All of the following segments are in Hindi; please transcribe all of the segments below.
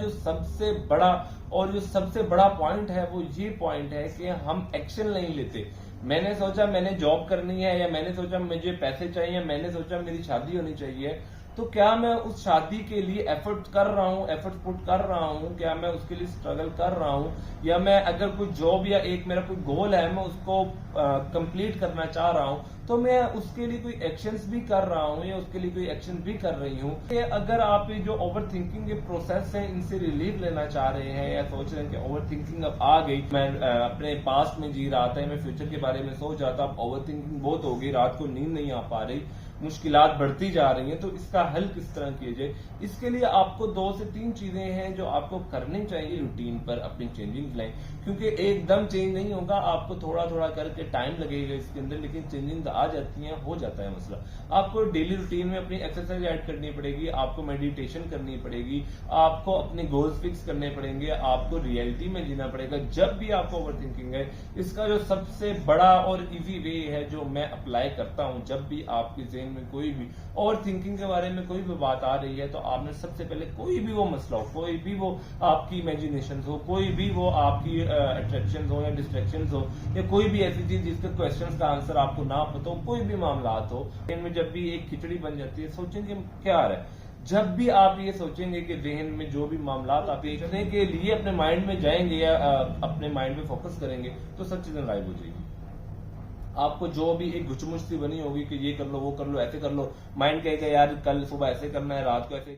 जो सबसे बड़ा और जो सबसे बड़ा पॉइंट है वो ये पॉइंट है कि हम एक्शन नहीं लेते। मैंने सोचा मैंने जॉब करनी है, या मैंने सोचा मुझे पैसे चाहिए, या मैंने सोचा मेरी शादी होनी चाहिए, तो क्या मैं उस शादी के लिए एफर्ट कर रहा हूं, एफर्ट पुट कर रहा हूं, क्या मैं उसके लिए स्ट्रगल कर रहा हूं, या मैं अगर कोई जॉब या एक मेरा कोई गोल है मैं उसको कंप्लीट करना चाह रहा हूं, तो मैं उसके लिए कोई एक्शंस भी कर रहा हूं या उसके लिए कोई एक्शन भी कर रही हूं। अगर आप ये जो ओवर थिंकिंग के प्रोसेस है इनसे रिलीफ लेना चाह रहे हैं, या सोच रहे हैं कि ओवर थिंकिंग अब आ गई, मैं अपने पास्ट में जी रहा था, मैं फ्यूचर के बारे में सोच रहा था, अब ओवर थिंकिंग बहुत हो गई, रात को नींद नहीं आ पा रही, मुश्किलात बढ़ती जा रही हैं, तो इसका हल किस तरह किया जाए। इसके लिए आपको 2 से 3 चीजें हैं जो आपको करनी चाहिए रूटीन पर अपनी चेंजिंग लाएं, क्योंकि एकदम चेंज नहीं होगा, आपको थोड़ा थोड़ा करके टाइम लगेगा इसके अंदर, लेकिन चेंजिंग आ जाती है, हो जाता है मसला। आपको डेली रूटीन में अपनी एक्सरसाइज ऐड करनी पड़ेगी, आपको मेडिटेशन करनी पड़ेगी, आपको अपने गोल्स फिक्स करने पड़ेंगे, आपको रियलिटी में जीना पड़ेगा जब भी आपको ओवर थिंकिंग है। इसका जो सबसे बड़ा और इजी वे है जो मैं अप्लाई करता हूं, जब भी आपके ज़हन में कोई भी ओवर थिंकिंग के बारे में कोई भी बात आ रही है, तो आपने सबसे पहले कोई भी वो मसला हो, कोई भी वो आपकी इमेजिनेशन हो, कोई भी वो आपकी अट्रैक्शन हो या डिस्ट्रैक्शन हो, या कोई भी ऐसी चीज जिसके क्वेश्चन का आंसर आपको ना पता हो, कोई भी मामला हो, इनमें जब भी एक खिचड़ी बन जाती है, सोचेंगे क्या आ रहा है। जब भी आप ये सोचेंगे कि जहन में जो भी मामला आप देखने के लिए अपने माइंड में जाएंगे या अपने माइंड में फोकस करेंगे, तो सब चीजें गायब हो जाएगी। आपको जो भी एक गुचमुच सी बनी होगी कि ये कर लो, वो कर लो, ऐसे कर लो, माइंड कहेगा यार कल सुबह ऐसे करना है, रात को ऐसे,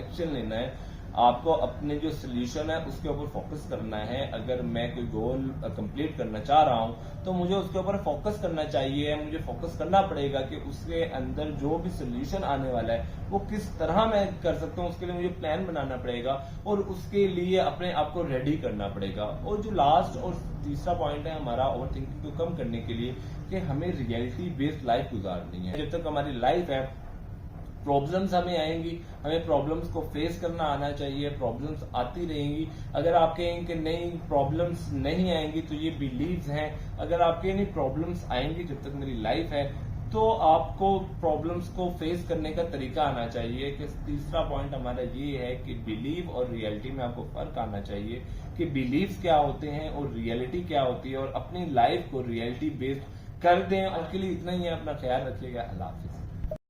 एक्शन लेना है, आपको अपने जो सोल्यूशन है उसके ऊपर फोकस करना है। अगर मैं कोई गोल कंप्लीट करना चाह रहा हूं तो मुझे उसके ऊपर फोकस करना चाहिए, मुझे फोकस करना पड़ेगा कि उसके अंदर जो भी सोल्यूशन आने वाला है वो किस तरह मैं कर सकता हूं, उसके लिए मुझे प्लान बनाना पड़ेगा और उसके लिए अपने आप को रेडी करना पड़ेगा। और जो लास्ट और तीसरा पॉइंट है हमारा ओवर थिंकिंग को कम करने के लिए, कि हमें रियलिटी बेस्ड लाइफ गुजारनी है। जब तक हमारी लाइफ है, प्रॉब्लम्स हमें आएंगी, हमें प्रॉब्लम्स को फेस करना आना चाहिए, प्रॉब्लम्स आती रहेंगी। अगर आप कहेंगे कि नहीं प्रॉब्लम्स नहीं आएंगी, तो ये बिलीव्स हैं। अगर आपके नहीं प्रॉब्लम्स आएंगी जब तक मेरी लाइफ है, तो आपको प्रॉब्लम्स को फेस करने का तरीका आना चाहिए। कि तीसरा पॉइंट हमारा ये है कि बिलीव और रियलिटी में आपको फर्क आना चाहिए, कि बिलीव्स क्या होते हैं और रियलिटी क्या होती है, और अपनी लाइफ को रियलिटी बेस्ड कर दें। उसके लिए इतना ही है, अपना ख्याल रखिएगा। अल्लाह हाफिज़।